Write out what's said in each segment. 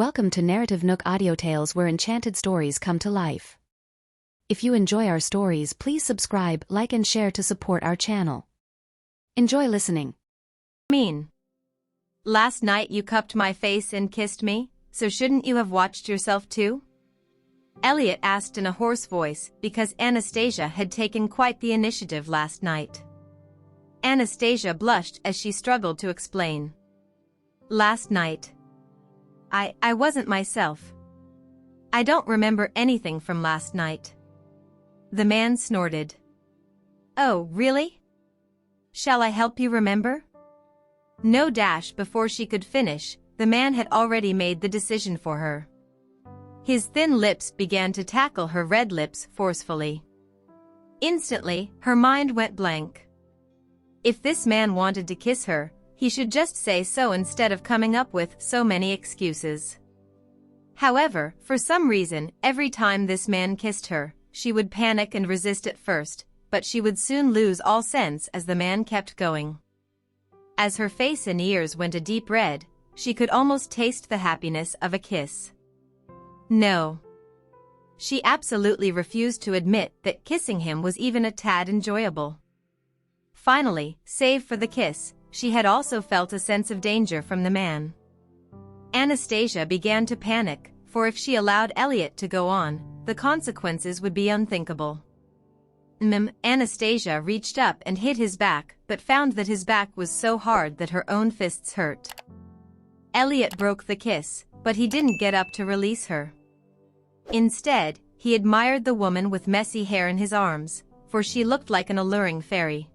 Welcome to NarrativeNook audio tales where enchanted stories come to life. If you enjoy our stories, please subscribe, like and share to support our channel. Enjoy listening. Last night you cupped my face and kissed me, so shouldn't you have watched yourself too? Elliot asked in a hoarse voice because Anastasia had taken quite the initiative last night. Anastasia blushed as she struggled to explain. Last night. I wasn't myself. I don't remember anything from last night. The man snorted. Oh, really? Shall I help you remember? No dash before she could finish, the man had already made the decision for her. His thin lips began to tackle her red lips forcefully. Instantly, her mind went blank. If this man wanted to kiss her, he should just say so instead of coming up with so many excuses. However, for some reason, every time this man kissed her, she would panic and resist at first, but she would soon lose all sense as the man kept going. As her face and ears went a deep red, she could almost taste the happiness of a kiss. No. She absolutely refused to admit that kissing him was even a tad enjoyable. Finally, save for the kiss, she had also felt a sense of danger from the man. Anastasia began to panic, for if she allowed Elliot to go on, the consequences would be unthinkable. Anastasia reached up and hit his back, but found that his back was so hard that her own fists hurt. Elliot broke the kiss, but he didn't get up to release her. Instead, he admired the woman with messy hair in his arms, for she looked like an alluring fairy.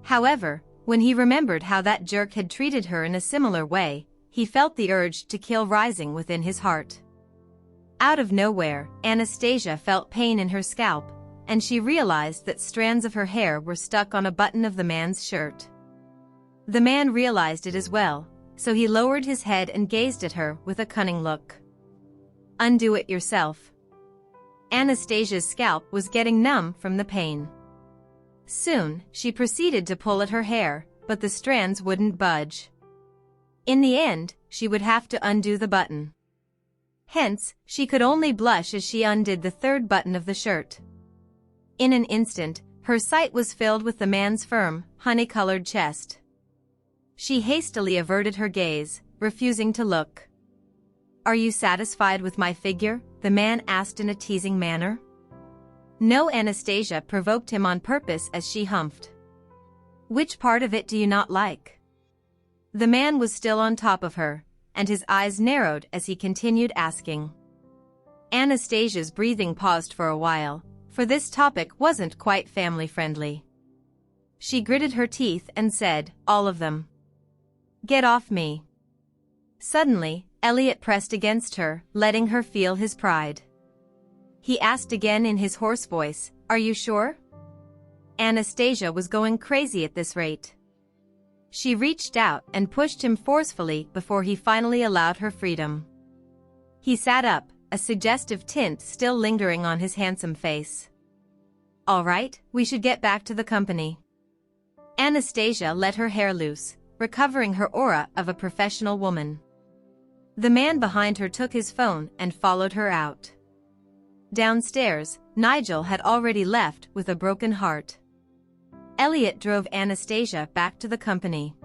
However, when he remembered how that jerk had treated her in a similar way, he felt the urge to kill rising within his heart. Out of nowhere, Anastasia felt pain in her scalp, and she realized that strands of her hair were stuck on a button of the man's shirt. The man realized it as well, so he lowered his head and gazed at her with a cunning look. Undo it yourself. Anastasia's scalp was getting numb from the pain. Soon, she proceeded to pull at her hair, but the strands wouldn't budge. In the end, she would have to undo the button. Hence, she could only blush as she undid the third button of the shirt. In an instant, her sight was filled with the man's firm, honey-colored chest. She hastily averted her gaze, refusing to look. "Are you satisfied with my figure?" the man asked in a teasing manner. No, Anastasia provoked him on purpose as she humphed. "Which part of it do you not like?" The man was still on top of her, and his eyes narrowed as he continued asking. Anastasia's breathing paused for a while, for this topic wasn't quite family-friendly. She gritted her teeth and said, "All of them. Get off me." Suddenly, Elliot pressed against her, letting her feel his pride. He asked again in his hoarse voice, "Are you sure?" Anastasia was going crazy at this rate. She reached out and pushed him forcefully before he finally allowed her freedom. He sat up, a suggestive tint still lingering on his handsome face. "All right, we should get back to the company." Anastasia let her hair loose, recovering her aura of a professional woman. The man behind her took his phone and followed her out. Downstairs, Nigel had already left with a broken heart. Elliot drove Anastasia back to the company.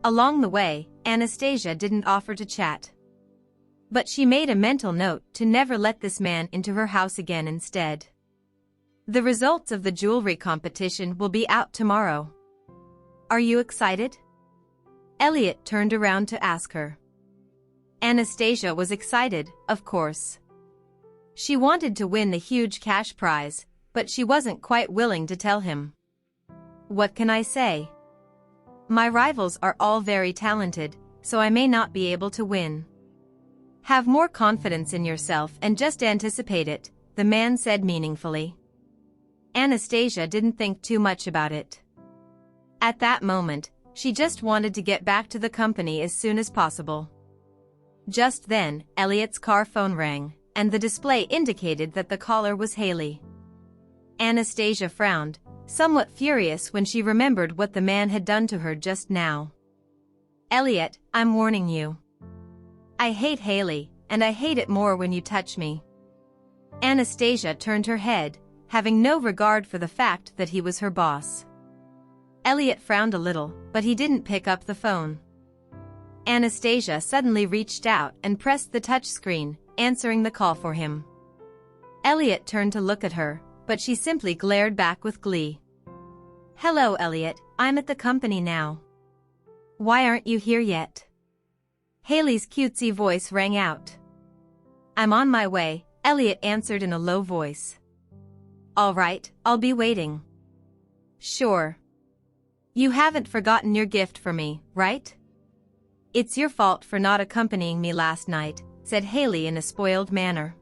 Along the way, Anastasia didn't offer to chat. But she made a mental note to never let this man into her house again instead. The results of the jewelry competition will be out tomorrow. Are you excited? Elliot turned around to ask her. Anastasia was excited, of course. She wanted to win the huge cash prize, but she wasn't quite willing to tell him. What can I say? My rivals are all very talented, so I may not be able to win. Have more confidence in yourself and just anticipate it, the man said meaningfully. Anastasia didn't think too much about it. At that moment, she just wanted to get back to the company as soon as possible. Just then, Elliot's car phone rang, and the display indicated that the caller was Haley. Anastasia frowned, somewhat furious when she remembered what the man had done to her just now. "Elliot, I'm warning you. I hate Haley, and I hate it more when you touch me. Anastasia turned her head, having no regard for the fact that he was her boss. Elliot frowned a little, but he didn't pick up the phone. Anastasia suddenly reached out and pressed the touch screen, answering the call for him. Elliot turned to look at her, but she simply glared back with glee. Hello, Elliot, I'm at the company now. Why aren't you here yet? Haley's cutesy voice rang out. I'm on my way, Elliot answered in a low voice. All right, I'll be waiting. Sure. You haven't forgotten your gift for me, right? It's your fault for not accompanying me last night, said Haley in a spoiled manner.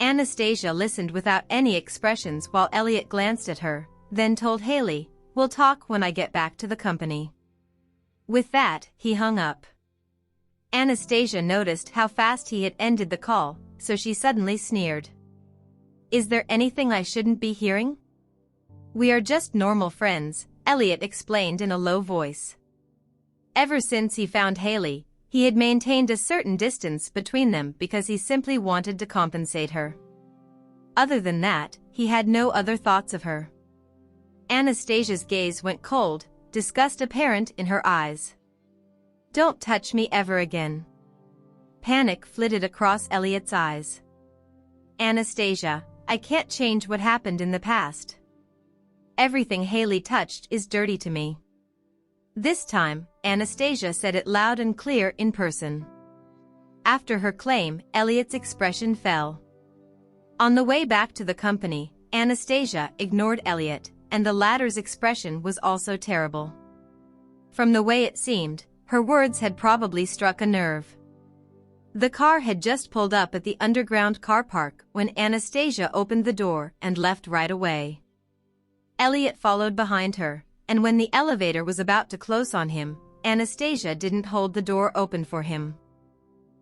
Anastasia listened without any expressions while Elliot glanced at her, then told Haley, we'll talk when I get back to the company. With that, he hung up. Anastasia noticed how fast he had ended the call, so she suddenly sneered. Is there anything I shouldn't be hearing? We are just normal friends, Elliot explained in a low voice. Ever since he found Haley, he had maintained a certain distance between them because he simply wanted to compensate her. Other than that, he had no other thoughts of her. Anastasia's gaze went cold, disgust apparent in her eyes. Don't touch me ever again. Panic flitted across Elliot's eyes. Anastasia, I can't change what happened in the past. Everything Haley touched is dirty to me. This time, Anastasia said it loud and clear in person. After her claim, Elliot's expression fell. On the way back to the company, Anastasia ignored Elliot, and the latter's expression was also terrible. From the way it seemed, her words had probably struck a nerve. The car had just pulled up at the underground car park when Anastasia opened the door and left right away. Elliot followed behind her, and when the elevator was about to close on him, Anastasia didn't hold the door open for him.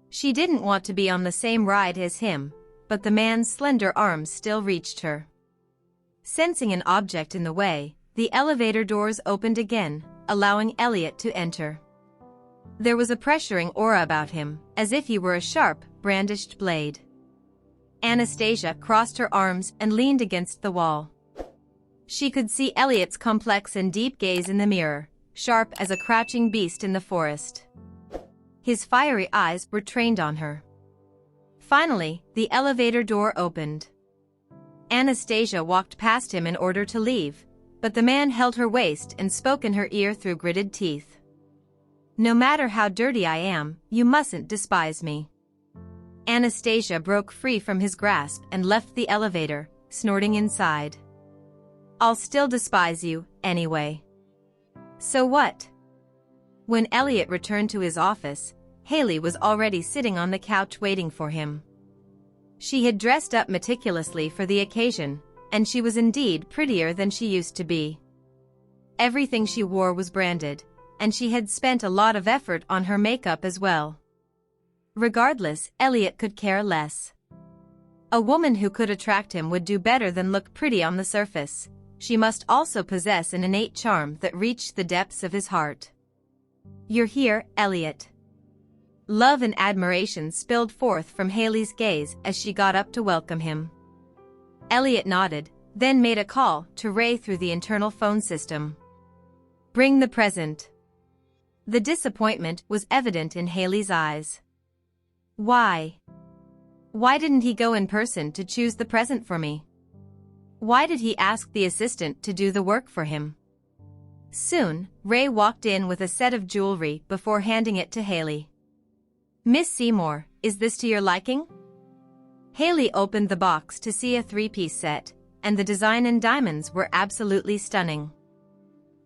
She didn't want to be on the same ride as him, but the man's slender arms still reached her. Sensing an object in the way, the elevator doors opened again, allowing Elliot to enter. There was a pressuring aura about him, as if he were a sharp, brandished blade. Anastasia crossed her arms and leaned against the wall. She could see Elliot's complex and deep gaze in the mirror, sharp as a crouching beast in the forest. His fiery eyes were trained on her. Finally, the elevator door opened. Anastasia walked past him in order to leave, but the man held her waist and spoke in her ear through gritted teeth. No matter how dirty I am, you mustn't despise me. Anastasia broke free from his grasp and left the elevator, snorting inside. I'll still despise you, anyway. So what? When Elliot returned to his office, Haley was already sitting on the couch waiting for him. She had dressed up meticulously for the occasion, and she was indeed prettier than she used to be. Everything she wore was branded, and she had spent a lot of effort on her makeup as well. Regardless, Elliot could care less. A woman who could attract him would do better than look pretty on the surface. She must also possess an innate charm that reached the depths of his heart. You're here, Elliot. Love and admiration spilled forth from Haley's gaze as she got up to welcome him. Elliot nodded, then made a call to Ray through the internal phone system. Bring the present. The disappointment was evident in Haley's eyes. Why? Why didn't he go in person to choose the present for me? Why did he ask the assistant to do the work for him? Soon, Ray walked in with a set of jewelry before handing it to Haley. Miss Seymour, is this to your liking? Haley opened the box to see a 3-piece set, and the design and diamonds were absolutely stunning.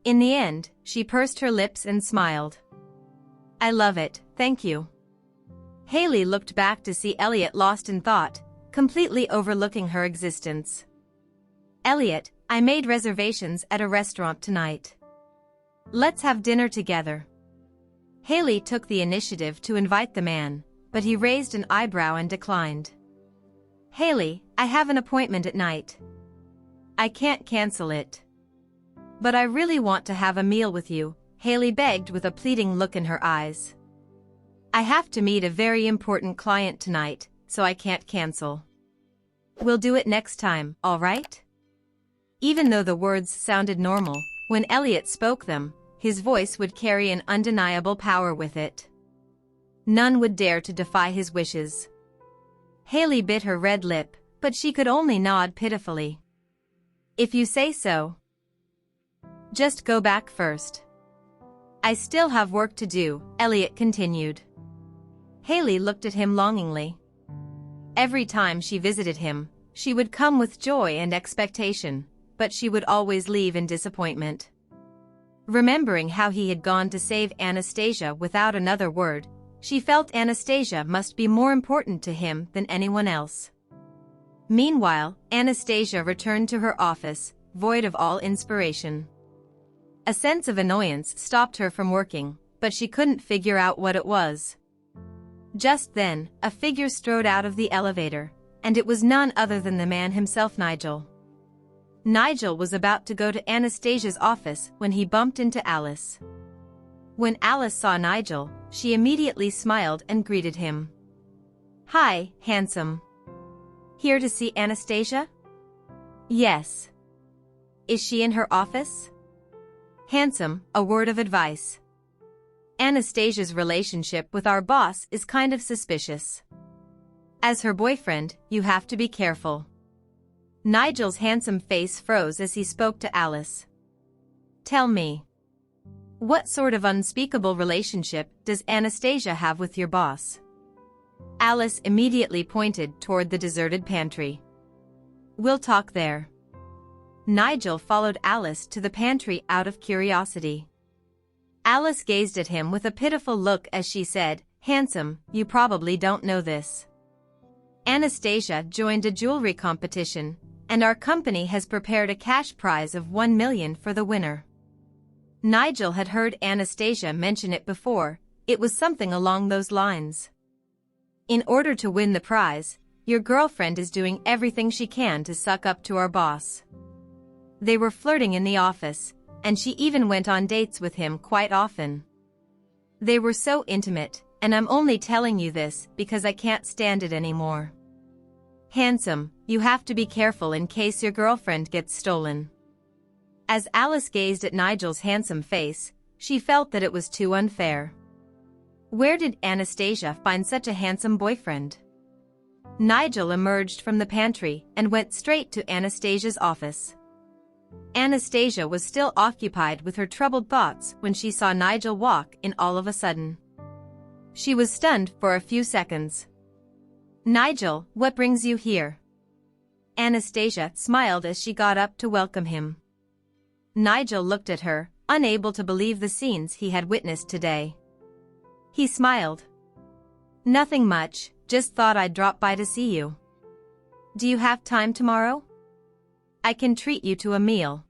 In the end, she pursed her lips and smiled. I love it, thank you. Haley looked back to see Elliot lost in thought, completely overlooking her existence. Elliot, I made reservations at a restaurant tonight. Let's have dinner together. Haley took the initiative to invite the man, but he raised an eyebrow and declined. Haley, I have an appointment at night. I can't cancel it. But I really want to have a meal with you, Haley begged with a pleading look in her eyes. I have to meet a very important client tonight, so I can't cancel. We'll do it next time, all right? Even though the words sounded normal, when Elliot spoke them, his voice would carry an undeniable power with it. None would dare to defy his wishes. Haley bit her red lip, but she could only nod pitifully. If you say so. Just go back first. I still have work to do, Elliot continued. Haley looked at him longingly. Every time she visited him, she would come with joy and expectation, but she would always leave in disappointment. Remembering how he had gone to save Anastasia without another word, she felt Anastasia must be more important to him than anyone else. Meanwhile, Anastasia returned to her office, void of all inspiration. A sense of annoyance stopped her from working, but she couldn't figure out what it was. Just then, a figure strode out of the elevator, and it was none other than the man himself, Nigel. Nigel was about to go to Anastasia's office when he bumped into Alice. When Alice saw Nigel, she immediately smiled and greeted him. "Hi, handsome. Here to see Anastasia?" "Yes." "Is she in her office?" "Handsome, a word of advice. Anastasia's relationship with our boss is kind of suspicious. As her boyfriend, you have to be careful." Nigel's handsome face froze as he spoke to Alice. "Tell me. What sort of unspeakable relationship does Anastasia have with your boss?" Alice immediately pointed toward the deserted pantry. "We'll talk there." Nigel followed Alice to the pantry out of curiosity. Alice gazed at him with a pitiful look as she said, "Handsome, you probably don't know this. Anastasia joined a jewelry competition, and our company has prepared a cash prize of 1 million for the winner." Nigel had heard Anastasia mention it before. It was something along those lines. "In order to win the prize, your girlfriend is doing everything she can to suck up to our boss." They were flirting in the office, and she even went on dates with him quite often. They were so intimate, and I'm only telling you this because I can't stand it anymore. Handsome, you have to be careful in case your girlfriend gets stolen. As Alice gazed at Nigel's handsome face, she felt that it was too unfair. Where did Anastasia find such a handsome boyfriend? Nigel emerged from the pantry and went straight to Anastasia's office. Anastasia was still occupied with her troubled thoughts when she saw Nigel walk in all of a sudden. She was stunned for a few seconds. "Nigel, what brings you here?" Anastasia smiled as she got up to welcome him. Nigel looked at her, unable to believe the scenes he had witnessed today. He smiled. "Nothing much, just thought I'd drop by to see you. Do you have time tomorrow? I can treat you to a meal."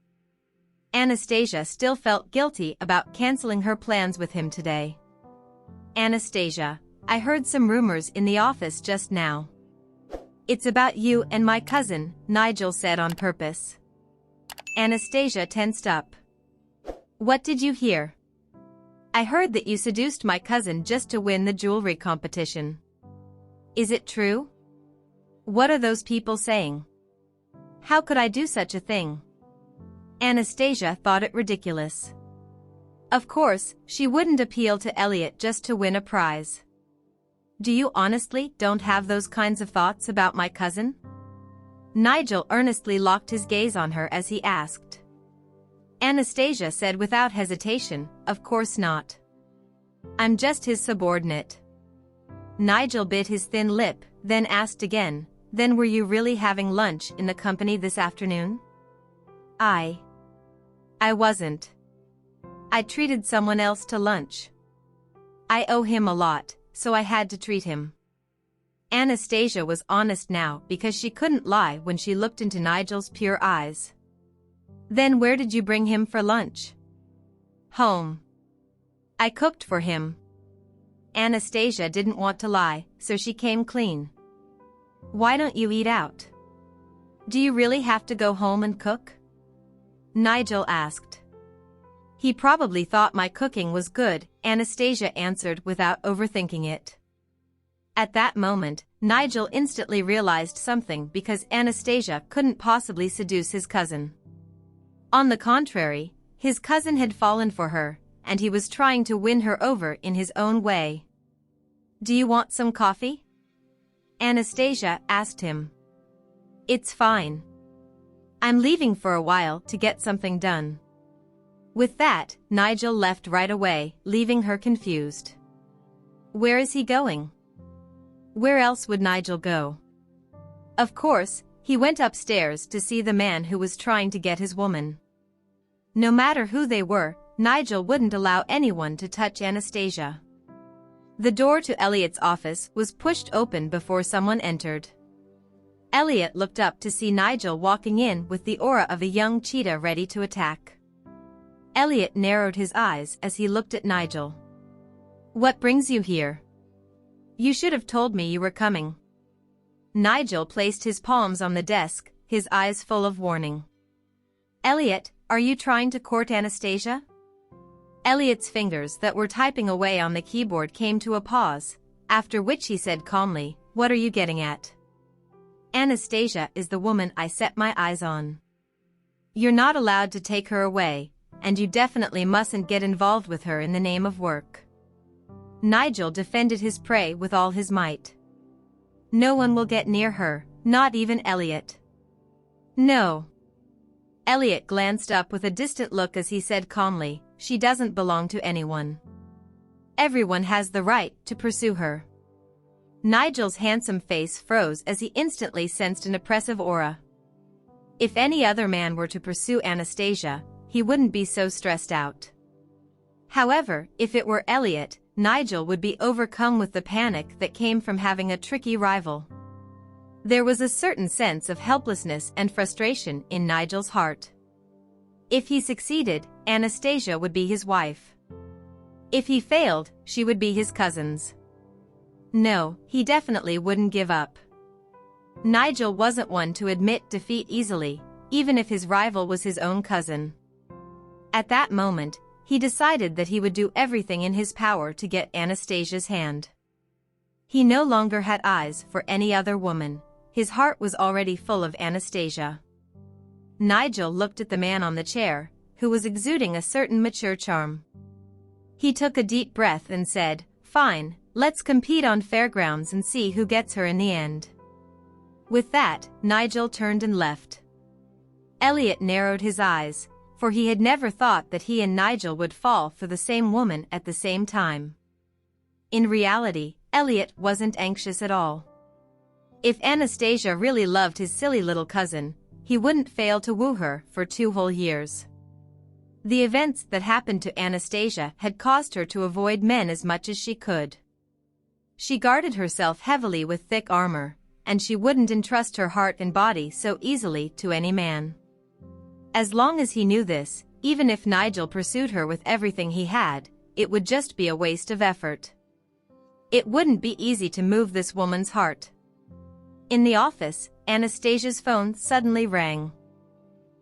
Anastasia still felt guilty about canceling her plans with him today. "Anastasia, I heard some rumors in the office just now." "It's about you and my cousin," Nigel said on purpose. Anastasia tensed up. "What did you hear?" "I heard that you seduced my cousin just to win the jewelry competition." "Is it true? What are those people saying? How could I do such a thing?" Anastasia thought it ridiculous. Of course, she wouldn't appeal to Elliot just to win a prize. "Do you honestly don't have those kinds of thoughts about my cousin?" Nigel earnestly locked his gaze on her as he asked. Anastasia said without hesitation, "Of course not. I'm just his subordinate." Nigel bit his thin lip, then asked again, "Then were you really having lunch in the company this afternoon?" I wasn't. I treated someone else to lunch. I owe him a lot, so I had to treat him." Anastasia was honest now because she couldn't lie when she looked into Nigel's pure eyes. "Then where did you bring him for lunch?" "Home. I cooked for him." Anastasia didn't want to lie, so she came clean. "Why don't you eat out? Do you really have to go home and cook?" Nigel asked. He probably thought my cooking was good, Anastasia answered without overthinking it. At that moment, Nigel instantly realized something because Anastasia couldn't possibly seduce his cousin. On the contrary, his cousin had fallen for her, and he was trying to win her over in his own way. "Do you want some coffee?" Anastasia asked him. "It's fine. I'm leaving for a while to get something done." With that, Nigel left right away, leaving her confused. Where is he going? Where else would Nigel go? Of course, he went upstairs to see the man who was trying to get his woman. No matter who they were, Nigel wouldn't allow anyone to touch Anastasia. The door to Elliot's office was pushed open before someone entered. Elliot looked up to see Nigel walking in with the aura of a young cheetah ready to attack. Elliot narrowed his eyes as he looked at Nigel. "What brings you here? You should have told me you were coming." Nigel placed his palms on the desk, his eyes full of warning. "Elliot, are you trying to court Anastasia?" Elliot's fingers that were typing away on the keyboard came to a pause, after which he said calmly, "What are you getting at?" "Anastasia is the woman I set my eyes on. You're not allowed to take her away, and you definitely mustn't get involved with her in the name of work." Nigel defended his prey with all his might. "No one will get near her, not even Elliot." "No." Elliot glanced up with a distant look as he said calmly, "She doesn't belong to anyone. Everyone has the right to pursue her." Nigel's handsome face froze as he instantly sensed an oppressive aura. If any other man were to pursue Anastasia, he wouldn't be so stressed out. However, if it were Elliot, Nigel would be overcome with the panic that came from having a tricky rival. There was a certain sense of helplessness and frustration in Nigel's heart. If he succeeded, Anastasia would be his wife. If he failed, she would be his cousin's. No, he definitely wouldn't give up. Nigel wasn't one to admit defeat easily, even if his rival was his own cousin. At that moment, he decided that he would do everything in his power to get Anastasia's hand. He no longer had eyes for any other woman. His heart was already full of Anastasia. Nigel looked at the man on the chair, who was exuding a certain mature charm. He took a deep breath and said, "Fine, let's compete on fairgrounds and see who gets her in the end." With that, Nigel turned and left. Elliot narrowed his eyes, for he had never thought that he and Nigel would fall for the same woman at the same time. In reality, Elliot wasn't anxious at all. If Anastasia really loved his silly little cousin, he wouldn't fail to woo her for 2 whole years. The events that happened to Anastasia had caused her to avoid men as much as she could. She guarded herself heavily with thick armor, and she wouldn't entrust her heart and body so easily to any man. As long as he knew this, even if Nigel pursued her with everything he had, it would just be a waste of effort. It wouldn't be easy to move this woman's heart. In the office, Anastasia's phone suddenly rang.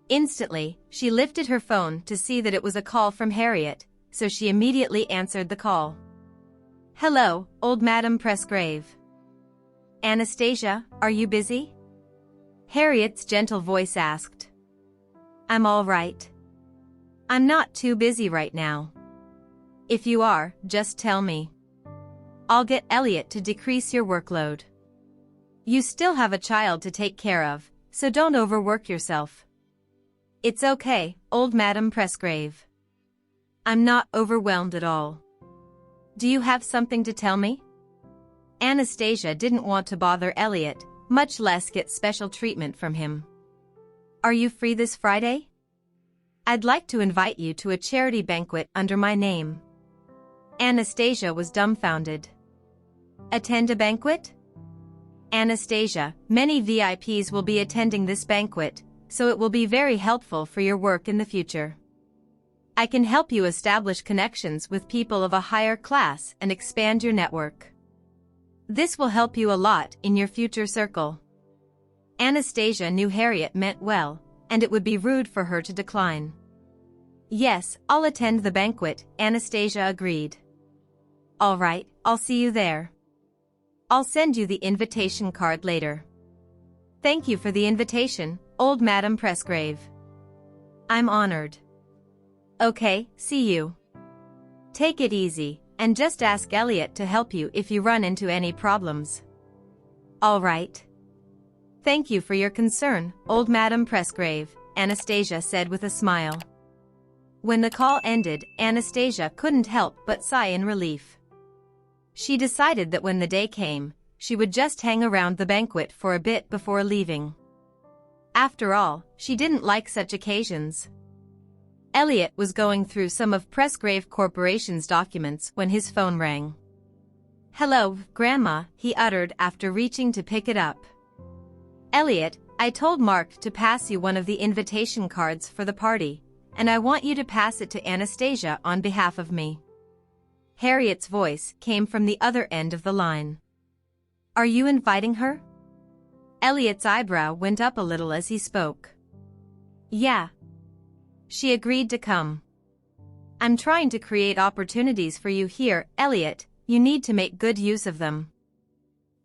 Instantly, she lifted her phone to see that it was a call from Harriet, so she immediately answered the call. "Hello, old Madam Presgrave." "Anastasia, are you busy?" Harriet's gentle voice asked. "I'm all right. I'm not too busy right now. If you are, just tell me. I'll get Elliot to decrease your workload. You still have a child to take care of, so don't overwork yourself." "It's okay, old Madam Presgrave. I'm not overwhelmed at all. Do you have something to tell me?" Anastasia didn't want to bother Elliot, much less get special treatment from him. "Are you free this Friday? I'd like to invite you to a charity banquet under my name." Anastasia was dumbfounded. "Attend a banquet?" "Anastasia, many VIPs will be attending this banquet, so it will be very helpful for your work in the future. I can help you establish connections with people of a higher class and expand your network. This will help you a lot in your future circle." Anastasia knew Harriet meant well, and it would be rude for her to decline. Yes, I'll attend the banquet, Anastasia agreed. All right, I'll see you there. I'll send you the invitation card later. Thank you for the invitation, old Madame Presgrave. I'm honored. Okay, see you. Take it easy, and just ask Elliot to help you if you run into any problems. All right. Thank you for your concern, old Madame Presgrave, Anastasia said with a smile. When the call ended, Anastasia couldn't help but sigh in relief. She decided that when the day came, she would just hang around the banquet for a bit before leaving. After all, she didn't like such occasions. Elliot was going through some of Presgrave Corporation's documents when his phone rang. Hello, Grandma, he uttered after reaching to pick it up. Elliot, I told Mark to pass you one of the invitation cards for the party, and I want you to pass it to Anastasia on behalf of me. Harriet's voice came from the other end of the line. Are you inviting her? Elliot's eyebrow went up a little as he spoke. Yeah. She agreed to come. I'm trying to create opportunities for you here, Elliot. You need to make good use of them.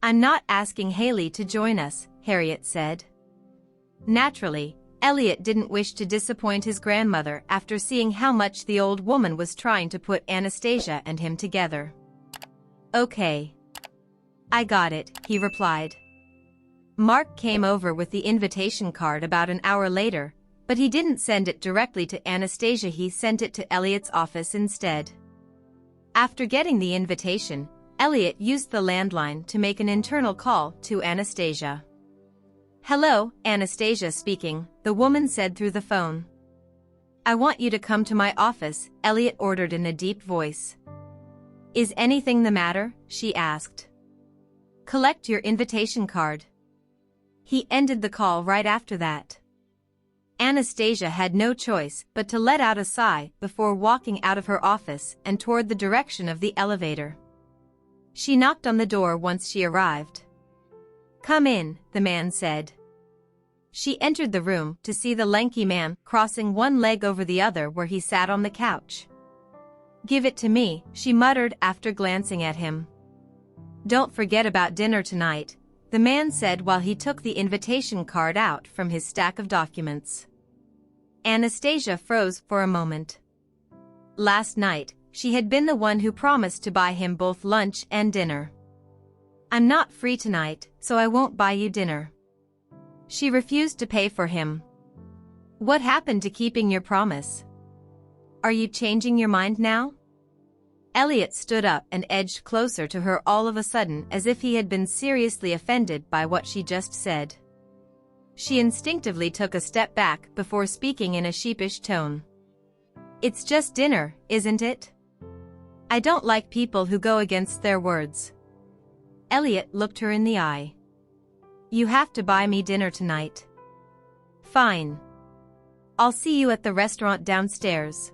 I'm not asking Haley to join us, Harriet said. Naturally, Elliot didn't wish to disappoint his grandmother after seeing how much the old woman was trying to put Anastasia and him together. Okay. I got it, he replied. Mark came over with the invitation card about an hour later, but he didn't send it directly to Anastasia, he sent it to Elliot's office instead. After getting the invitation, Elliot used the landline to make an internal call to Anastasia. Hello, Anastasia speaking, the woman said through the phone. I want you to come to my office, Elliot ordered in a deep voice. Is anything the matter? She asked. Collect your invitation card. He ended the call right after that. Anastasia had no choice but to let out a sigh before walking out of her office and toward the direction of the elevator. She knocked on the door once she arrived. Come in, the man said. She entered the room to see the lanky man crossing one leg over the other where he sat on the couch. Give it to me, she muttered after glancing at him. Don't forget about dinner tonight, the man said while he took the invitation card out from his stack of documents. Anastasia froze for a moment. Last night, she had been the one who promised to buy him both lunch and dinner. I'm not free tonight, so I won't buy you dinner. She refused to pay for him. What happened to keeping your promise? Are you changing your mind now? Elliot stood up and edged closer to her all of a sudden as if he had been seriously offended by what she just said. She instinctively took a step back before speaking in a sheepish tone. It's just dinner, isn't it? I don't like people who go against their words. Elliot looked her in the eye. You have to buy me dinner tonight. Fine. I'll see you at the restaurant downstairs.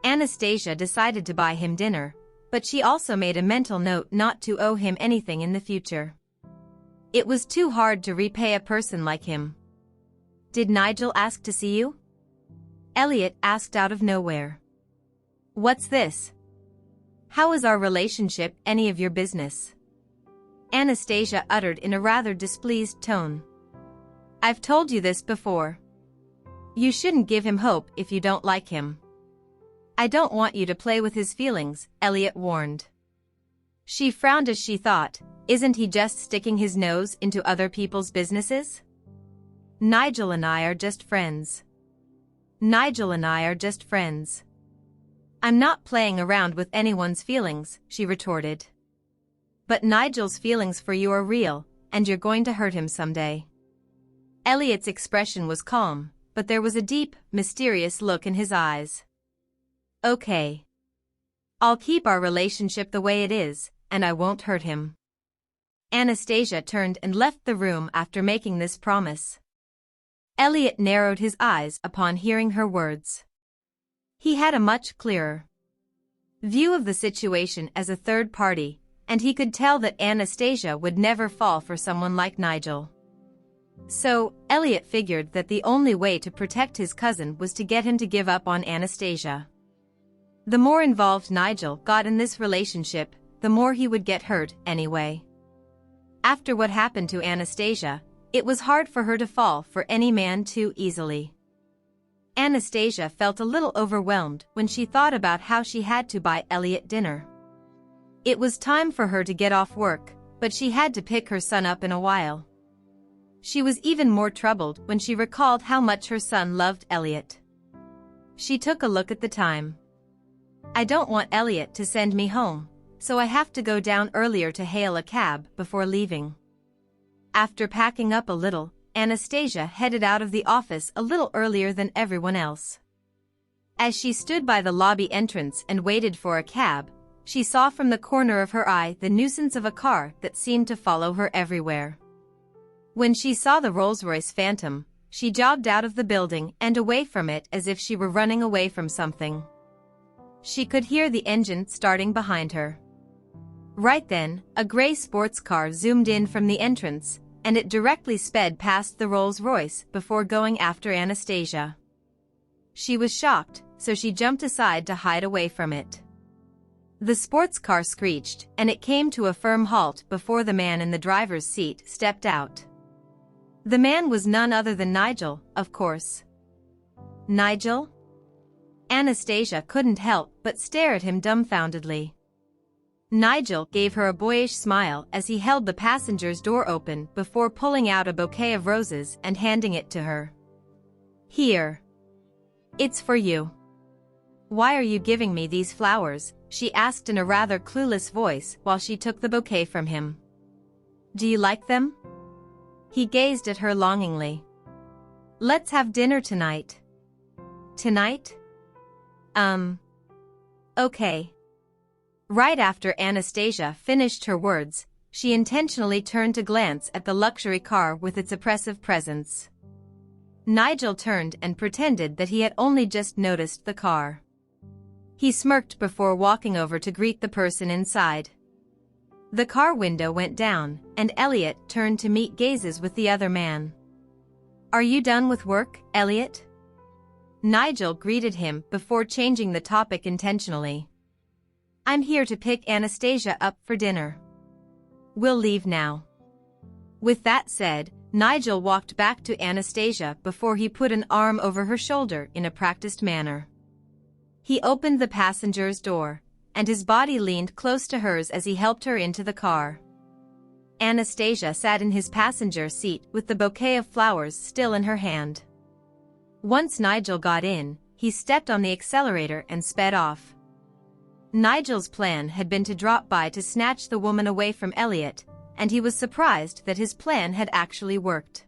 Anastasia decided to buy him dinner, but she also made a mental note not to owe him anything in the future. It was too hard to repay a person like him. Did Nigel ask to see you? Elliot asked out of nowhere. What's this? How is our relationship any of your business? Anastasia uttered in a rather displeased tone. I've told you this before. You shouldn't give him hope if you don't like him. I don't want you to play with his feelings, Elliot warned. She frowned as she thought, isn't he just sticking his nose into other people's businesses? Nigel and I are just friends. Nigel and I are just friends. I'm not playing around with anyone's feelings, she retorted. But Nigel's feelings for you are real, and you're going to hurt him someday. Elliot's expression was calm, but there was a deep, mysterious look in his eyes. Okay. I'll keep our relationship the way it is, and I won't hurt him. Anastasia turned and left the room after making this promise. Elliot narrowed his eyes upon hearing her words. He had a much clearer view of the situation as a third party, and he could tell that Anastasia would never fall for someone like Nigel. So, Elliot figured that the only way to protect his cousin was to get him to give up on Anastasia. The more involved Nigel got in this relationship, the more he would get hurt anyway. After what happened to Anastasia, it was hard for her to fall for any man too easily. Anastasia felt a little overwhelmed when she thought about how she had to buy Elliot dinner. It was time for her to get off work, but she had to pick her son up in a while. She was even more troubled when she recalled how much her son loved Elliot. She took a look at the time. I don't want Elliot to send me home, so I have to go down earlier to hail a cab before leaving. After packing up a little, Anastasia headed out of the office a little earlier than everyone else. As she stood by the lobby entrance and waited for a cab, she saw from the corner of her eye the nuisance of a car that seemed to follow her everywhere. When she saw the Rolls-Royce Phantom, she jogged out of the building and away from it as if she were running away from something. She could hear the engine starting behind her. Right then, a gray sports car zoomed in from the entrance, and it directly sped past the Rolls-Royce before going after Anastasia. She was shocked, so she jumped aside to hide away from it. The sports car screeched, and it came to a firm halt before the man in the driver's seat stepped out. The man was none other than Nigel, of course. Nigel? Anastasia couldn't help but stare at him dumbfoundedly. Nigel gave her a boyish smile as he held the passenger's door open before pulling out a bouquet of roses and handing it to her. Here. It's for you. Why are you giving me these flowers? She asked in a rather clueless voice while she took the bouquet from him. Do you like them? He gazed at her longingly. Let's have dinner tonight. Tonight? Okay. Right after Anastasia finished her words, she intentionally turned to glance at the luxury car with its oppressive presence. Nigel turned and pretended that he had only just noticed the car. He smirked before walking over to greet the person inside. The car window went down, and Elliot turned to meet gazes with the other man. Are you done with work, Elliot? Nigel greeted him before changing the topic intentionally. I'm here to pick Anastasia up for dinner. We'll leave now. With that said, Nigel walked back to Anastasia before he put an arm over her shoulder in a practiced manner. He opened the passenger's door, and his body leaned close to hers as he helped her into the car. Anastasia sat in his passenger seat with the bouquet of flowers still in her hand. Once Nigel got in, he stepped on the accelerator and sped off. Nigel's plan had been to drop by to snatch the woman away from Elliot, and he was surprised that his plan had actually worked.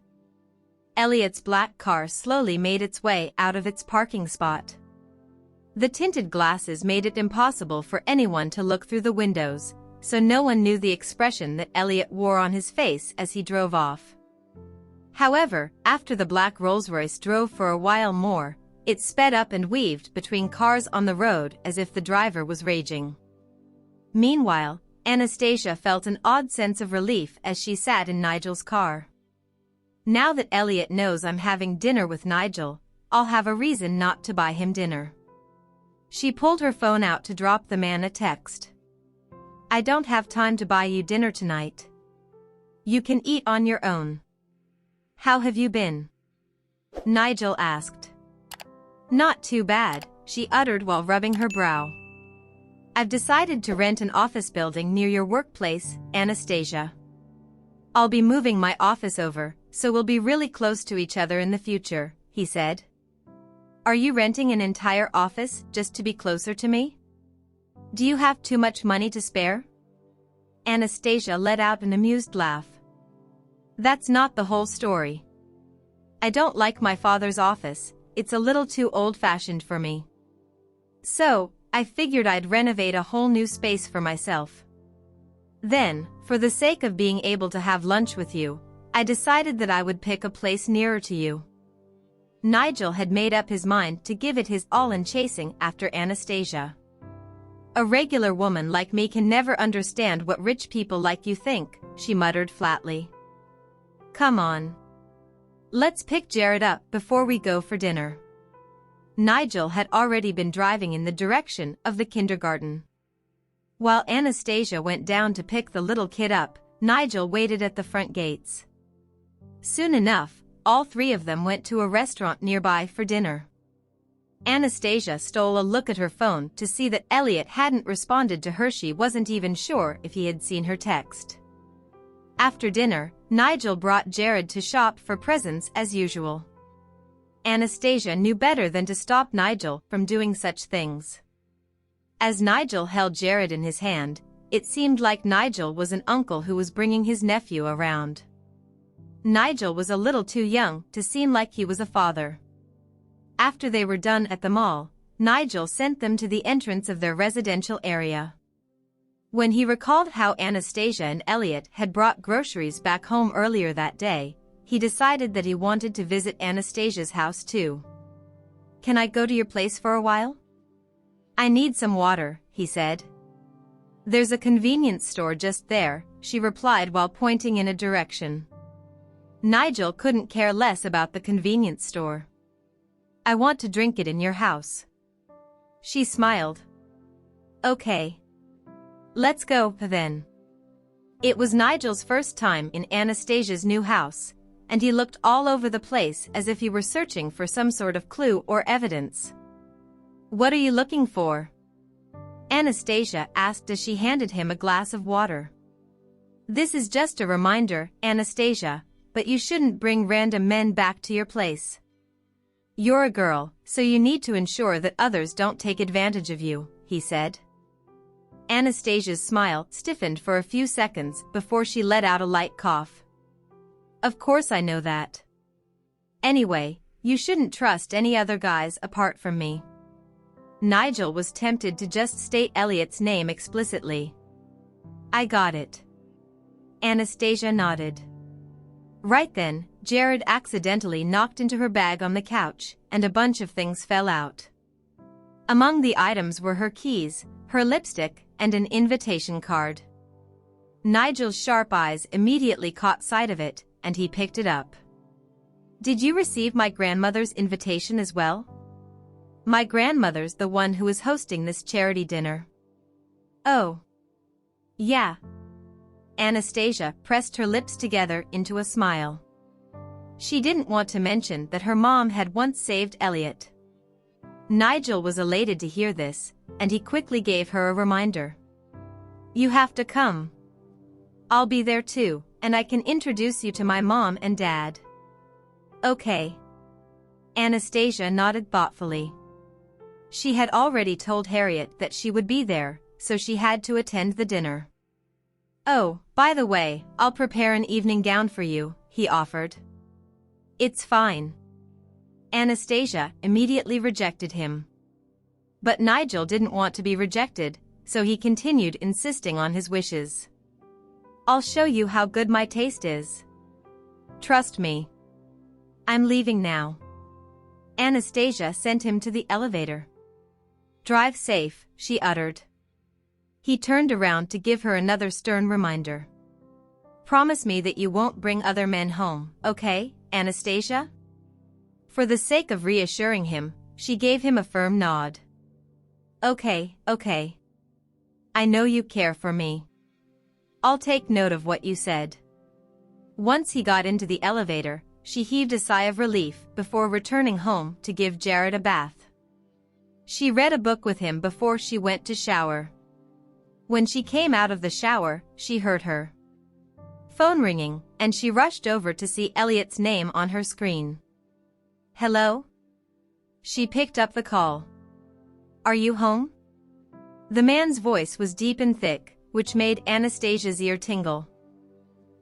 Elliot's black car slowly made its way out of its parking spot. The tinted glasses made it impossible for anyone to look through the windows, so no one knew the expression that Elliot wore on his face as he drove off. However, after the black Rolls-Royce drove for a while more, it sped up and weaved between cars on the road as if the driver was raging. Meanwhile, Anastasia felt an odd sense of relief as she sat in Nigel's car. Now that Elliot knows I'm having dinner with Nigel, I'll have a reason not to buy him dinner. She pulled her phone out to drop the man a text. I don't have time to buy you dinner tonight. You can eat on your own. How have you been? Nigel asked. Not too bad, she uttered while rubbing her brow. I've decided to rent an office building near your workplace, Anastasia. I'll be moving my office over, so we'll be really close to each other in the future, he said. Are you renting an entire office just to be closer to me? Do you have too much money to spare? Anastasia let out an amused laugh. That's not the whole story. I don't like my father's office, it's a little too old-fashioned for me. So, I figured I'd renovate a whole new space for myself. Then, for the sake of being able to have lunch with you, I decided that I would pick a place nearer to you. Nigel had made up his mind to give it his all in chasing after Anastasia. A regular woman like me can never understand what rich people like you think, she muttered flatly. Come on. Let's pick Jared up before we go for dinner. Nigel had already been driving in the direction of the kindergarten. While Anastasia went down to pick the little kid up, Nigel waited at the front gates. Soon enough, all three of them went to a restaurant nearby for dinner. Anastasia stole a look at her phone to see that Elliot hadn't responded to her. She wasn't even sure if he had seen her text. After dinner, Nigel brought Jared to shop for presents as usual. Anastasia knew better than to stop Nigel from doing such things. As Nigel held Jared in his hand, it seemed like Nigel was an uncle who was bringing his nephew around. Nigel was a little too young to seem like he was a father. After they were done at the mall, Nigel sent them to the entrance of their residential area. When he recalled how Anastasia and Elliot had brought groceries back home earlier that day, he decided that he wanted to visit Anastasia's house too. "Can I go to your place for a while?" "I need some water," he said. "There's a convenience store just there," she replied while pointing in a direction. Nigel couldn't care less about the convenience store. "I want to drink it in your house." She smiled. "Okay. Let's go, then." It was Nigel's first time in Anastasia's new house, and he looked all over the place as if he were searching for some sort of clue or evidence. "What are you looking for?" Anastasia asked as she handed him a glass of water. "This is just a reminder, Anastasia, but you shouldn't bring random men back to your place. You're a girl, so you need to ensure that others don't take advantage of you," he said. Anastasia's smile stiffened for a few seconds before she let out a light cough. "Of course I know that. Anyway, you shouldn't trust any other guys apart from me." Nigel was tempted to just state Elliot's name explicitly. "I got it." Anastasia nodded. Right then, Jared accidentally knocked into her bag on the couch, and a bunch of things fell out. Among the items were her keys, her lipstick, and an invitation card. Nigel's sharp eyes immediately caught sight of it, and he picked it up. "Did you receive my grandmother's invitation as well?" "My grandmother's the one who is hosting this charity dinner." "Oh. Yeah." Anastasia pressed her lips together into a smile. She didn't want to mention that her mom had once saved Elliot. Nigel was elated to hear this, and he quickly gave her a reminder. "You have to come. I'll be there too, and I can introduce you to my mom and dad." "Okay." Anastasia nodded thoughtfully. She had already told Harriet that she would be there, so she had to attend the dinner. "Oh, by the way, I'll prepare an evening gown for you," he offered. "It's fine." Anastasia immediately rejected him. But Nigel didn't want to be rejected, so he continued insisting on his wishes. "I'll show you how good my taste is. Trust me. I'm leaving now." Anastasia sent him to the elevator. "Drive safe," she uttered. He turned around to give her another stern reminder. "Promise me that you won't bring other men home, okay, Anastasia?" For the sake of reassuring him, she gave him a firm nod. Okay. I know you care for me. I'll take note of what you said." Once he got into the elevator, she heaved a sigh of relief before returning home to give Jared a bath. She read a book with him before she went to shower. When she came out of the shower, she heard her phone ringing, and she rushed over to see Elliot's name on her screen. "Hello?" She picked up the call. "Are you home?" The man's voice was deep and thick, which made Anastasia's ear tingle.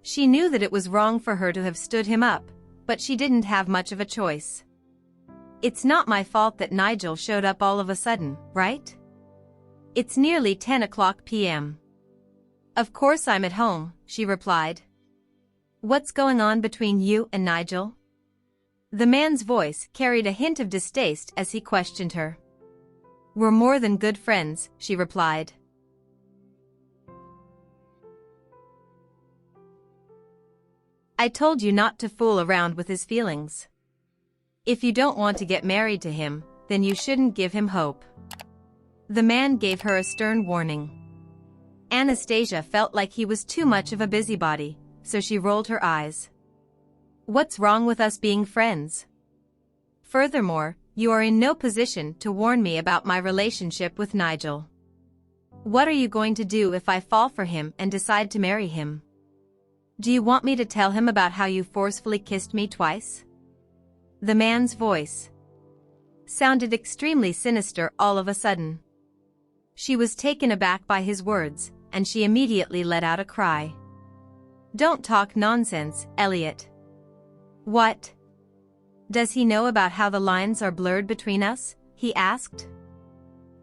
She knew that it was wrong for her to have stood him up, but she didn't have much of a choice. "It's not my fault that Nigel showed up all of a sudden, right? It's nearly 10 p.m. "Of course I'm at home," she replied. "What's going on between you and Nigel?" The man's voice carried a hint of distaste as he questioned her. "We're more than good friends," she replied. I told you not to fool around with his feelings. If you don't want to get married to him, then you shouldn't give him hope. The man gave her a stern warning. Anastasia felt like he was too much of a busybody, so she rolled her eyes. What's wrong with us being friends? Furthermore, you are in no position to warn me about my relationship with Nigel. What are you going to do if I fall for him and decide to marry him? Do you want me to tell him about how you forcefully kissed me twice? The man's voice sounded extremely sinister all of a sudden. She was taken aback by his words, and she immediately let out a cry. Don't talk nonsense, Elliot. What? Does he know about how the lines are blurred between us? He asked.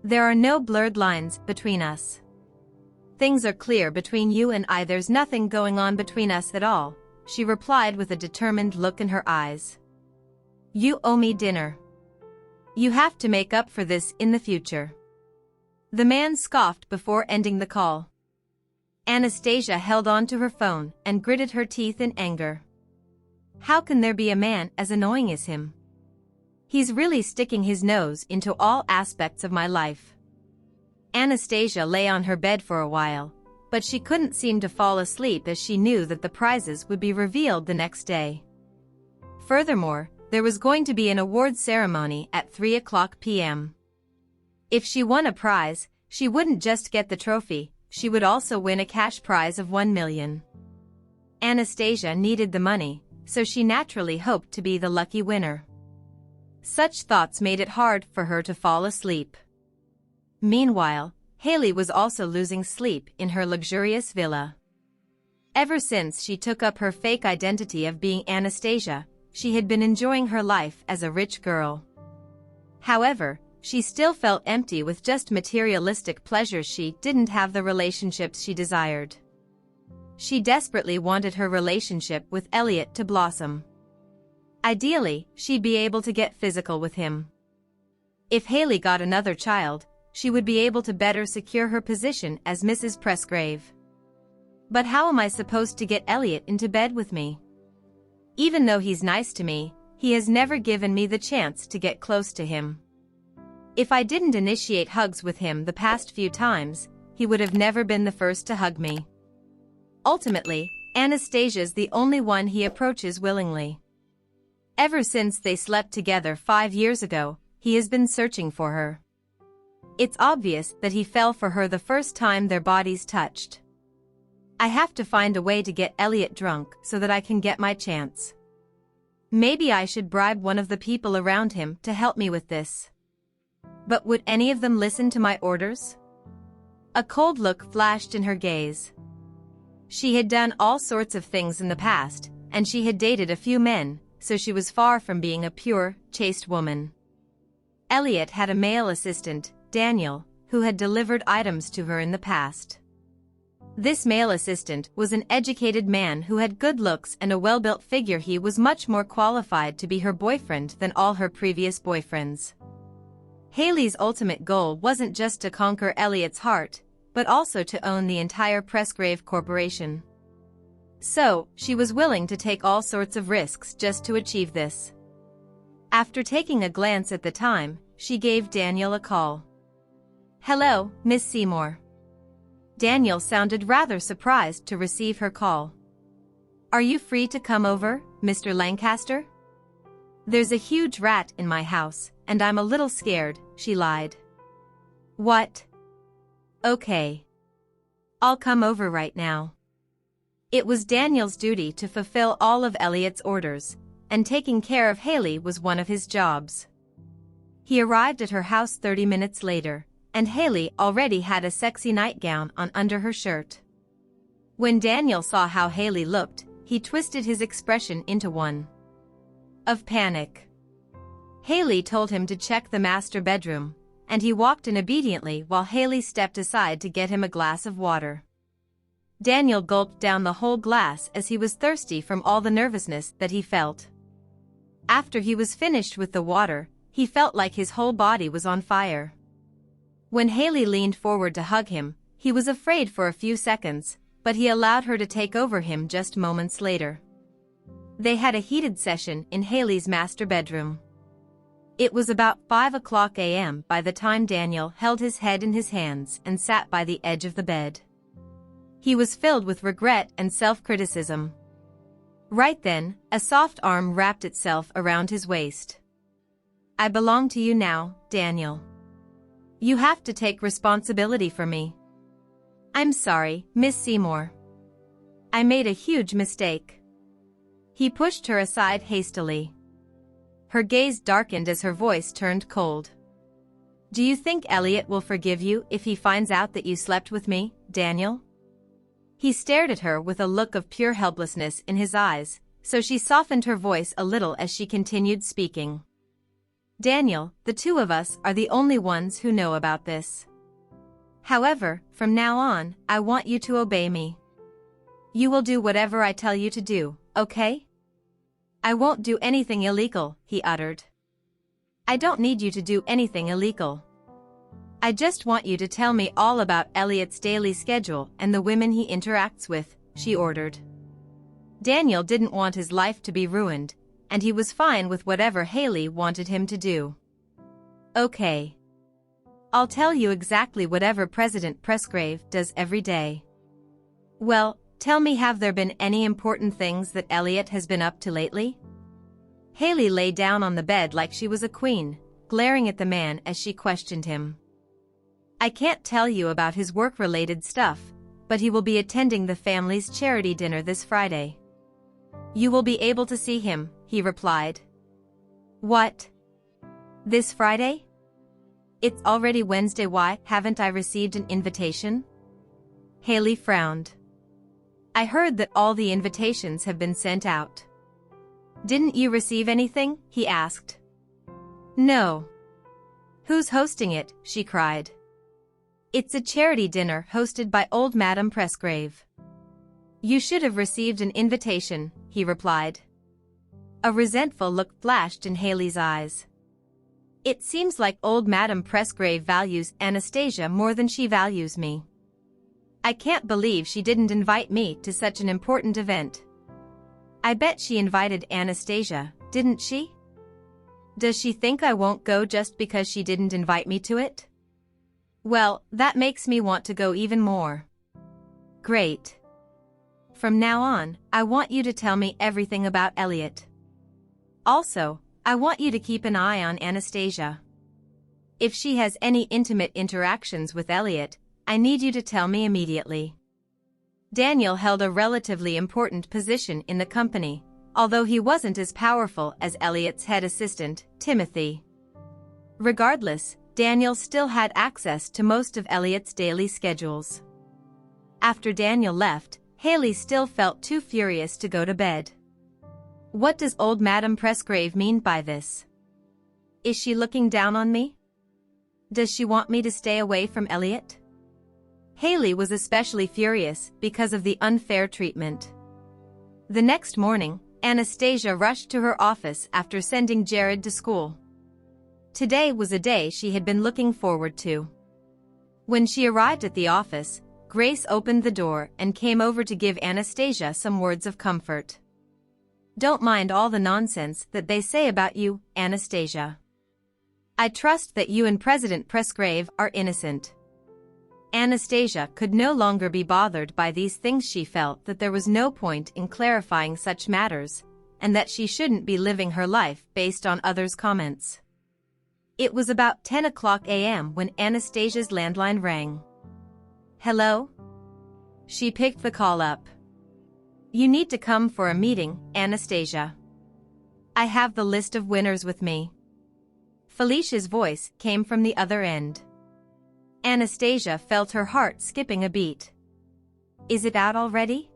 There are no blurred lines between us. Things are clear between you and I. There's nothing going on between us at all, she replied with a determined look in her eyes. You owe me dinner. You have to make up for this in the future. The man scoffed before ending the call. Anastasia held on to her phone and gritted her teeth in anger. How can there be a man as annoying as him? He's really sticking his nose into all aspects of my life. Anastasia lay on her bed for a while, but she couldn't seem to fall asleep as she knew that the prizes would be revealed the next day. Furthermore, there was going to be an awards ceremony at 3:00 p.m. If she won a prize, she wouldn't just get the trophy, she would also win a cash prize of 1 million. Anastasia needed the money, so she naturally hoped to be the lucky winner. Such thoughts made it hard for her to fall asleep. Meanwhile, Haley was also losing sleep in her luxurious villa. Ever since she took up her fake identity of being Anastasia, she had been enjoying her life as a rich girl. However, she still felt empty with just materialistic pleasures. She didn't have the relationships she desired. She desperately wanted her relationship with Elliot to blossom. Ideally, she'd be able to get physical with him. If Haley got another child, she would be able to better secure her position as Mrs. Presgrave. But how am I supposed to get Elliot into bed with me? Even though he's nice to me, he has never given me the chance to get close to him. If I didn't initiate hugs with him the past few times, he would have never been the first to hug me. Ultimately, Anastasia's the only one he approaches willingly. Ever since they slept together 5 years ago, he has been searching for her. It's obvious that he fell for her the first time their bodies touched. I have to find a way to get Elliot drunk so that I can get my chance. Maybe I should bribe one of the people around him to help me with this. But would any of them listen to my orders? A cold look flashed in her gaze. She had done all sorts of things in the past, and she had dated a few men, so she was far from being a pure, chaste woman. Elliot had a male assistant, Daniel, who had delivered items to her in the past. This male assistant was an educated man who had good looks and a well-built figure. He was much more qualified to be her boyfriend than all her previous boyfriends. Haley's ultimate goal wasn't just to conquer Elliot's heart, but also to own the entire Presgrave Corporation. So, she was willing to take all sorts of risks just to achieve this. After taking a glance at the time, she gave Daniel a call. Hello, Miss Seymour. Daniel sounded rather surprised to receive her call. Are you free to come over, Mr. Lancaster? There's a huge rat in my house, and I'm a little scared, she lied. What? Okay. I'll come over right now. It was Daniel's duty to fulfill all of Elliot's orders, and taking care of Haley was one of his jobs. He arrived at her house 30 minutes later, and Haley already had a sexy nightgown on under her shirt. When Daniel saw how Haley looked, he twisted his expression into one of panic. Haley told him to check the master bedroom, and he walked in obediently while Haley stepped aside to get him a glass of water. Daniel gulped down the whole glass as he was thirsty from all the nervousness that he felt. After he was finished with the water, he felt like his whole body was on fire. When Haley leaned forward to hug him, he was afraid for a few seconds, but he allowed her to take over him just moments later. They had a heated session in Haley's master bedroom. It was about 5 a.m. by the time Daniel held his head in his hands and sat by the edge of the bed. He was filled with regret and self-criticism. Right then, a soft arm wrapped itself around his waist. "I belong to you now, Daniel. You have to take responsibility for me." "I'm sorry, Miss Seymour. I made a huge mistake." He pushed her aside hastily. Her gaze darkened as her voice turned cold. "Do you think Elliot will forgive you if he finds out that you slept with me, Daniel?" He stared at her with a look of pure helplessness in his eyes, so she softened her voice a little as she continued speaking. "Daniel, the two of us are the only ones who know about this. However, from now on, I want you to obey me. You will do whatever I tell you to do, okay?" "I won't do anything illegal," he uttered. "I don't need you to do anything illegal. I just want you to tell me all about Elliot's daily schedule and the women he interacts with," she ordered. Daniel didn't want his life to be ruined, and he was fine with whatever Haley wanted him to do. "Okay. I'll tell you exactly whatever President Presgrave does every day." "Well, tell me, have there been any important things that Elliot has been up to lately?" Haley lay down on the bed like she was a queen, glaring at the man as she questioned him. "I can't tell you about his work-related stuff, but he will be attending the family's charity dinner this Friday." "You will be able to see him," he replied. "What? This Friday? It's already Wednesday. Why haven't I received an invitation?" Haley frowned. "I heard that all the invitations have been sent out." "Didn't you receive anything?" he asked. "No." "Who's hosting it?" she cried. "It's a charity dinner hosted by old Madame Presgrave." "You should have received an invitation," he replied. A resentful look flashed in Haley's eyes. "It seems like old Madame Presgrave values Anastasia more than she values me. I can't believe she didn't invite me to such an important event." "I bet she invited Anastasia, didn't she? Does she think I won't go just because she didn't invite me to it? Well, that makes me want to go even more." "Great. From now on, I want you to tell me everything about Elliot. Also, I want you to keep an eye on Anastasia. If she has any intimate interactions with Elliot, I need you to tell me immediately." Daniel held a relatively important position in the company, although he wasn't as powerful as Elliot's head assistant, Timothy. Regardless, Daniel still had access to most of Elliot's daily schedules. After Daniel left, Haley still felt too furious to go to bed. What does old Madame Presgrave mean by this? Is she looking down on me? Does she want me to stay away from Elliot? Haley was especially furious because of the unfair treatment. The next morning, Anastasia rushed to her office after sending Jared to school. Today was a day she had been looking forward to. When she arrived at the office, Grace opened the door and came over to give Anastasia some words of comfort. "Don't mind all the nonsense that they say about you, Anastasia. I trust that you and President Presgrave are innocent." Anastasia could no longer be bothered by these things. She felt that there was no point in clarifying such matters, and that she shouldn't be living her life based on others' comments. It was about 10 a.m. when Anastasia's landline rang. "Hello?" She picked the call up. "You need to come for a meeting, Anastasia. I have the list of winners with me." Felicia's voice came from the other end. Anastasia felt her heart skipping a beat. "Is it out already?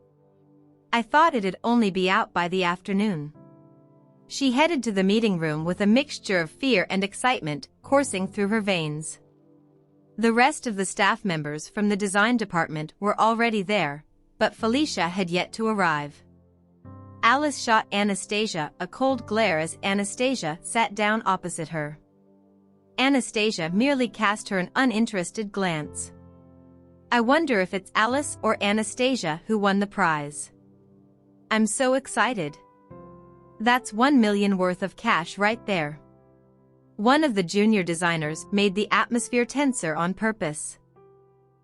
I thought it'd only be out by the afternoon." She headed to the meeting room with a mixture of fear and excitement coursing through her veins. The rest of the staff members from the design department were already there, but Felicia had yet to arrive. Alice shot Anastasia a cold glare as Anastasia sat down opposite her. Anastasia merely cast her an uninterested glance. "I wonder if it's Alice or Anastasia who won the prize. I'm so excited." That's 1 million worth of cash right there. One of the junior designers made the atmosphere tenser on purpose.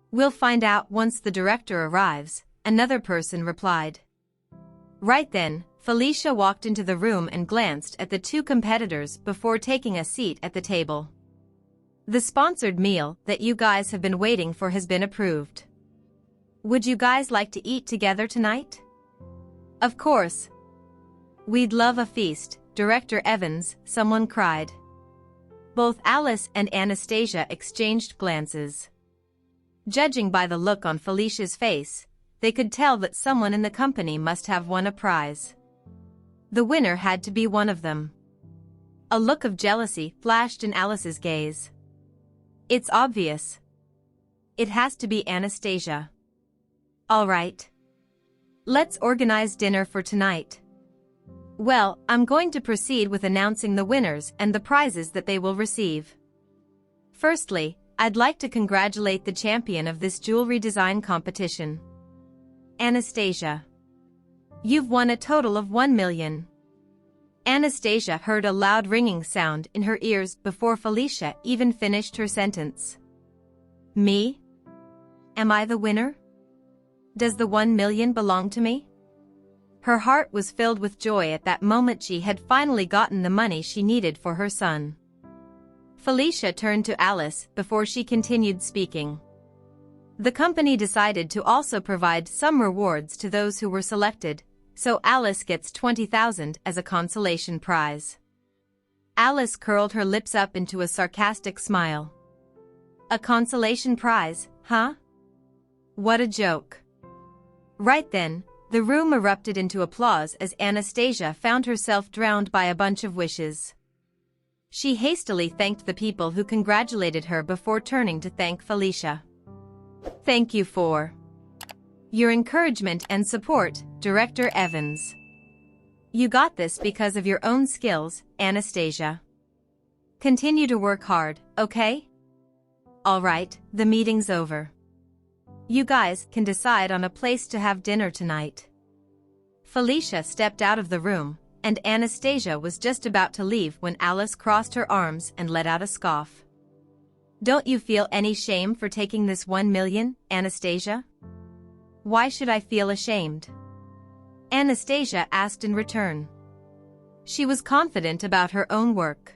We'll find out once the director arrives, another person replied. Right then, Felicia walked into the room and glanced at the two competitors before taking a seat at the table. The sponsored meal that you guys have been waiting for has been approved. Would you guys like to eat together tonight? Of course. We'd love a feast, Director Evans, someone cried. Both Alice and Anastasia exchanged glances. Judging by the look on Felicia's face, they could tell that someone in the company must have won a prize. The winner had to be one of them. A look of jealousy flashed in Alice's gaze. It's obvious. It has to be Anastasia. All right. Let's organize dinner for tonight. Well, I'm going to proceed with announcing the winners and the prizes that they will receive. Firstly, I'd like to congratulate the champion of this jewelry design competition. Anastasia. You've won a total of 1 million. Anastasia heard a loud ringing sound in her ears before Felicia even finished her sentence. Me? Am I the winner? Does the 1 million belong to me? Her heart was filled with joy at that moment. She had finally gotten the money she needed for her son. Felicia turned to Alice before she continued speaking. The company decided to also provide some rewards to those who were selected, so Alice gets 20,000 as a consolation prize. Alice curled her lips up into a sarcastic smile. A consolation prize, huh? What a joke. Right then, the room erupted into applause as Anastasia found herself drowned by a bunch of wishes. She hastily thanked the people who congratulated her before turning to thank Felicia. Thank you for your encouragement and support, Director Evans. You got this because of your own skills, Anastasia. Continue to work hard, okay? All right, the meeting's over. You guys can decide on a place to have dinner tonight. Felicia stepped out of the room, and Anastasia was just about to leave when Alice crossed her arms and let out a scoff. Don't you feel any shame for taking this 1 million, Anastasia? Why should I feel ashamed? Anastasia asked in return. She was confident about her own work.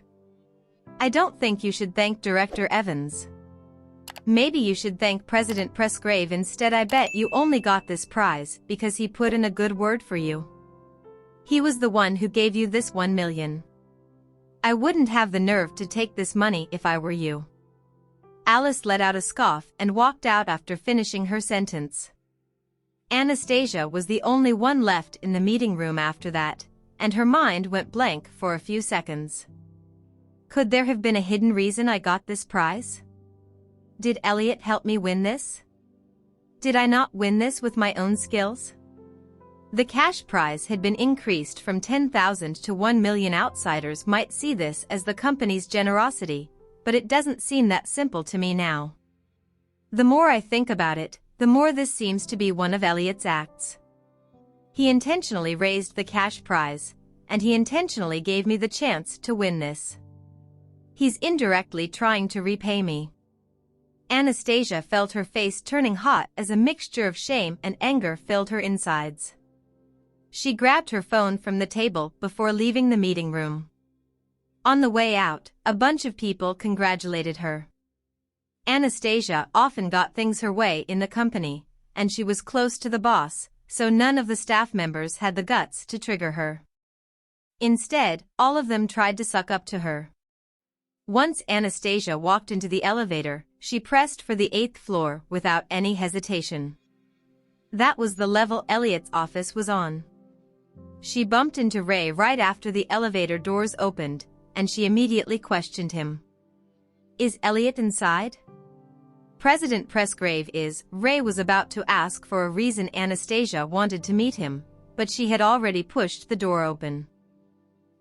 I don't think you should thank Director Evans. Maybe you should thank President Presgrave instead. I bet you only got this prize because he put in a good word for you. He was the one who gave you this 1 million. I wouldn't have the nerve to take this money if I were you. Alice let out a scoff and walked out after finishing her sentence. Anastasia was the only one left in the meeting room after that, and her mind went blank for a few seconds. Could there have been a hidden reason I got this prize? Did Elliot help me win this? Did I not win this with my own skills? The cash prize had been increased from 10,000 to 1 million. Outsiders might see this as the company's generosity, but it doesn't seem that simple to me now. The more I think about it, the more this seems to be one of Elliot's acts. He intentionally raised the cash prize, and he intentionally gave me the chance to win this. He's indirectly trying to repay me. Anastasia felt her face turning hot as a mixture of shame and anger filled her insides. She grabbed her phone from the table before leaving the meeting room. On the way out, a bunch of people congratulated her. Anastasia often got things her way in the company, and she was close to the boss, so none of the staff members had the guts to trigger her. Instead, all of them tried to suck up to her. Once Anastasia walked into the elevator, she pressed for the 8th floor without any hesitation. That was the level Elliot's office was on. She bumped into Ray right after the elevator doors opened, and she immediately questioned him. Is Elliot inside? President Presgrave is. Ray was about to ask for a reason Anastasia wanted to meet him, but she had already pushed the door open.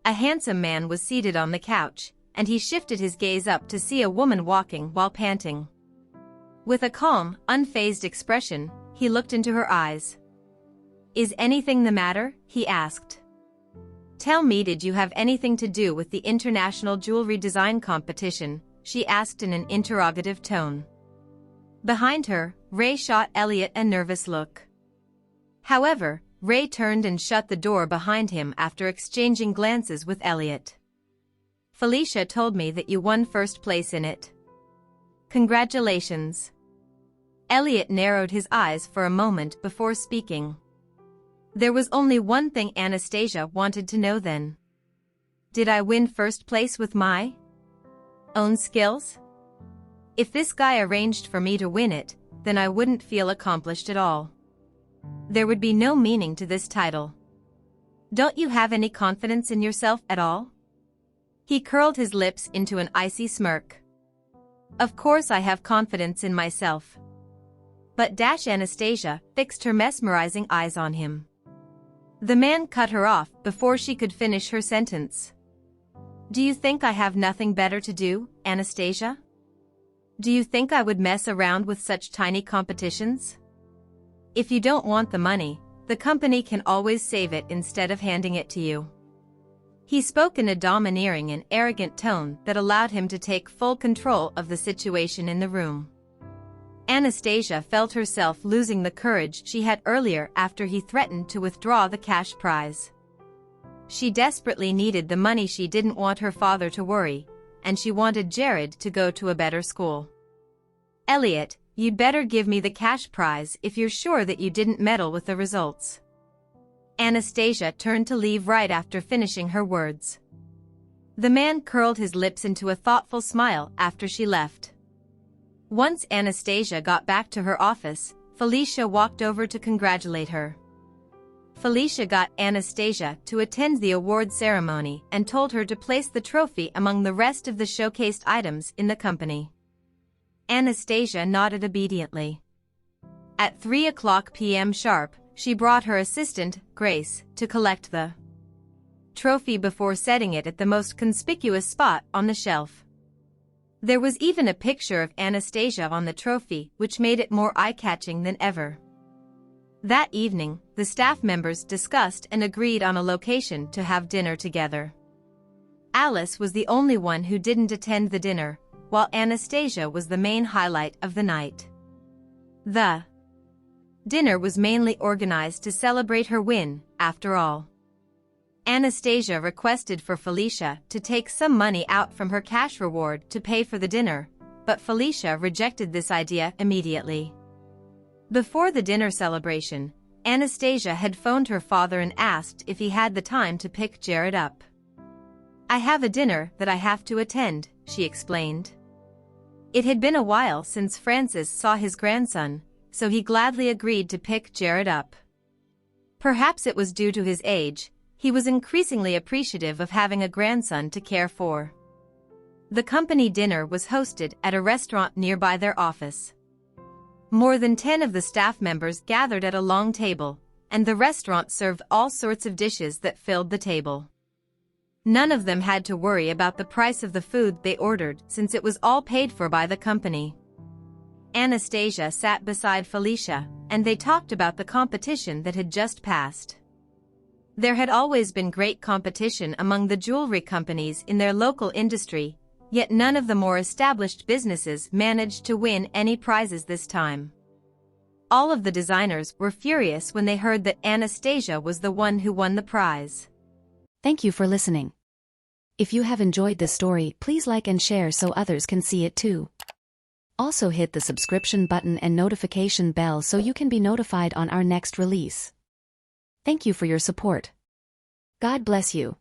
A handsome man was seated on the couch, and he shifted his gaze up to see a woman walking while panting. With a calm, unfazed expression, he looked into her eyes. Is anything the matter? He asked. Tell me, did you have anything to do with the international jewelry design competition? She asked in an interrogative tone. Behind her, Ray shot Elliot a nervous look. However, Ray turned and shut the door behind him after exchanging glances with Elliot. Felicia told me that you won first place in it. Congratulations. Elliot narrowed his eyes for a moment before speaking. There was only one thing Anastasia wanted to know then. Did I win first place with my own skills? If this guy arranged for me to win it, then I wouldn't feel accomplished at all. There would be no meaning to this title. Don't you have any confidence in yourself at all? He curled his lips into an icy smirk. Of course I have confidence in myself. But Anastasia fixed her mesmerizing eyes on him. The man cut her off before she could finish her sentence. Do you think I have nothing better to do, Anastasia? Do you think I would mess around with such tiny competitions? If you don't want the money, the company can always save it instead of handing it to you. He spoke in a domineering and arrogant tone that allowed him to take full control of the situation in the room. Anastasia felt herself losing the courage she had earlier after he threatened to withdraw the cash prize. She desperately needed the money. She didn't want her father to worry, and she wanted Jared to go to a better school. Elliot, you'd better give me the cash prize if you're sure that you didn't meddle with the results. Anastasia turned to leave right after finishing her words. The man curled his lips into a thoughtful smile after she left. Once Anastasia got back to her office, Felicia walked over to congratulate her. Felicia got Anastasia to attend the award ceremony and told her to place the trophy among the rest of the showcased items in the company. Anastasia nodded obediently. At 3:00 p.m. sharp, she brought her assistant, Grace, to collect the trophy before setting it at the most conspicuous spot on the shelf. There was even a picture of Anastasia on the trophy, which made it more eye-catching than ever. That evening, the staff members discussed and agreed on a location to have dinner together. Alice was the only one who didn't attend the dinner, while Anastasia was the main highlight of the night. The dinner was mainly organized to celebrate her win, after all. Anastasia requested for Felicia to take some money out from her cash reward to pay for the dinner, but Felicia rejected this idea immediately. Before the dinner celebration, Anastasia had phoned her father and asked if he had the time to pick Jared up. I have a dinner that I have to attend, she explained. It had been a while since Francis saw his grandson, so he gladly agreed to pick Jared up. Perhaps it was due to his age, he was increasingly appreciative of having a grandson to care for. The company dinner was hosted at a restaurant nearby their office. More than 10 of the staff members gathered at a long table, and the restaurant served all sorts of dishes that filled the table. None of them had to worry about the price of the food they ordered since it was all paid for by the company. Anastasia sat beside Felicia, and they talked about the competition that had just passed. There had always been great competition among the jewelry companies in their local industry, yet none of the more established businesses managed to win any prizes this time. All of the designers were furious when they heard that Anastasia was the one who won the prize. Thank you for listening. If you have enjoyed this story, please like and share so others can see it too. Also hit the subscription button and notification bell so you can be notified on our next release. Thank you for your support. God bless you.